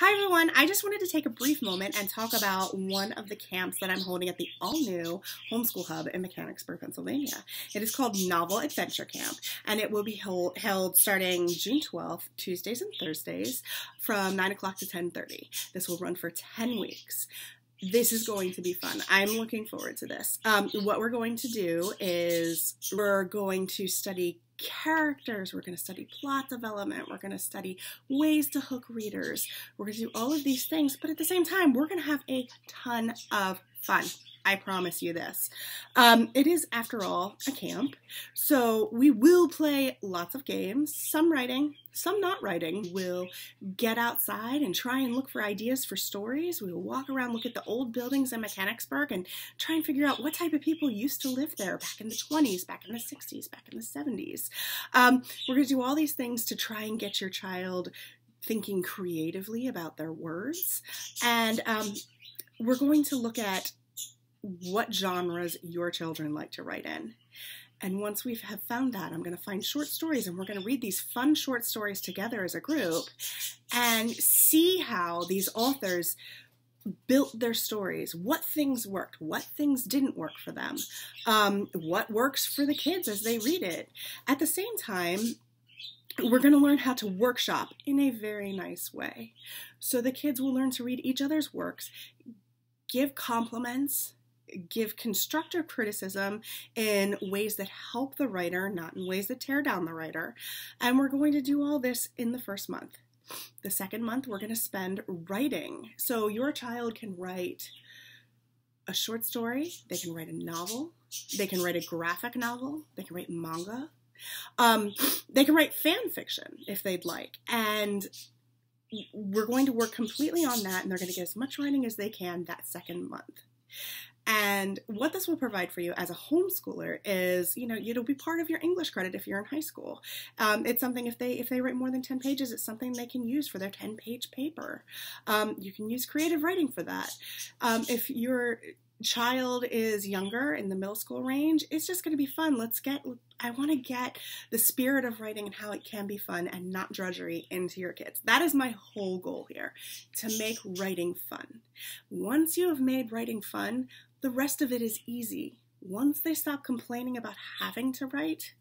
Hi everyone, I just wanted to take a brief moment and talk about one of the camps that I'm holding at the all-new Homeschool Hub in Mechanicsburg, Pennsylvania. It is called Novel Adventure Camp, and it will be held starting June 12th, Tuesdays and Thursdays, from 9 o'clock to 10:30. This will run for 10 weeks. This is going to be fun. I'm looking forward to this. What we're going to do is we're going to study characters, we're going to study plot development, we're going to study ways to hook readers, we're going to do all of these things, but at the same time, we're going to have a ton of fun. I promise you this. It is, after all, a camp, so we will play lots of games, some writing, some not writing. We'll get outside and try and look for ideas for stories. We will walk around, look at the old buildings in Mechanicsburg, and try and figure out what type of people used to live there back in the 20s, back in the 60s, back in the 70s. We're going to do all these things to try and get your child thinking creatively about their words, and we're going to look at what genres your children like to write in. And once we have found that, I'm going to find short stories, and we're going to read these fun short stories together as a group and see how these authors built their stories, what things worked, what things didn't work for them, what works for the kids as they read it. At the same time, we're going to learn how to workshop in a very nice way. So the kids will learn to read each other's works, give compliments, give constructive criticism in ways that help the writer, not in ways that tear down the writer. And we're going to do all this in the first month. The second month, we're going to spend writing. So your child can write a short story, they can write a novel, they can write a graphic novel, they can write manga, they can write fan fiction if they'd like. And we're going to work completely on that, and they're going to get as much writing as they can that second month. And what this will provide for you as a homeschooler is, it'll be part of your English credit if you're in high school. It's something, if they write more than 10 pages, it's something they can use for their 10-page paper. You can use creative writing for that. If your child is younger, in the middle school range, it's just going to be fun. I want to get the spirit of writing and how it can be fun and not drudgery into your kids. That is my whole goal here, to make writing fun. Once you have made writing fun, the rest of it is easy. Once they stop complaining about having to write,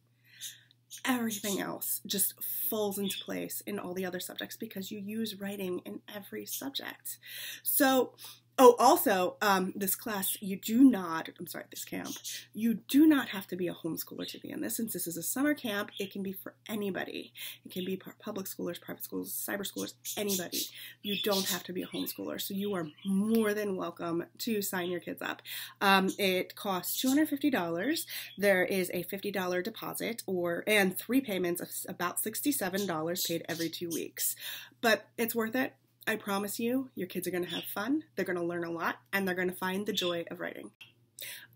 everything else just falls into place in all the other subjects because you use writing in every subject. So, also, this class, this camp, you do not have to be a homeschooler to be in this. Since this is a summer camp, it can be for anybody. It can be public schoolers, private schools, cyber schoolers, anybody. You don't have to be a homeschooler, so you are more than welcome to sign your kids up. It costs $250. There is a $50 deposit and 3 payments of about $67 paid every 2 weeks. But it's worth it. I promise you, your kids are going to have fun, they're going to learn a lot, and they're going to find the joy of writing.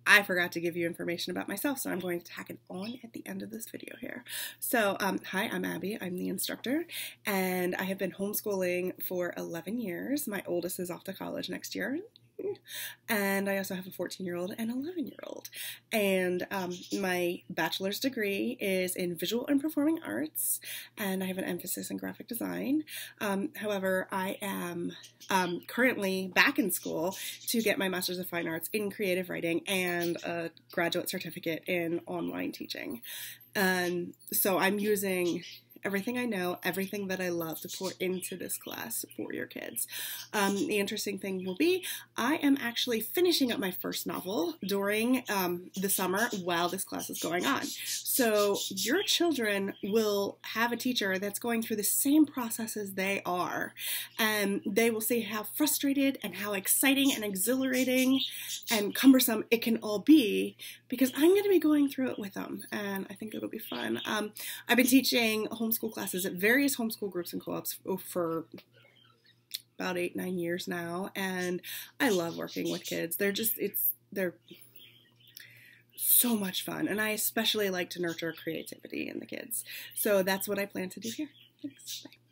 I forgot to give you information about myself, so I'm going to tack it on at the end of this video here. So, hi, I'm Abby. I'm the instructor, and I have been homeschooling for 11 years. My oldest is off to college next year. And I also have a 14-year-old and 11-year-old. And my bachelor's degree is in visual and performing arts, and I have an emphasis in graphic design. However, I am currently back in school to get my master's of fine arts in creative writing and a graduate certificate in online teaching. So I'm using everything I know, everything that I love to pour into this class for your kids. The interesting thing will be, I am actually finishing up my first novel during the summer while this class is going on. So your children will have a teacher that's going through the same process as they are, and they will see how frustrated and how exciting and exhilarating and cumbersome it can all be, because I'm going to be going through it with them, and I think it'll be fun. I've been teaching homeschool classes at various homeschool groups and co-ops for about 8-9 years now, and I love working with kids. They're so much fun, and I especially like to nurture creativity in the kids. So that's what I plan to do here. Thanks. Bye.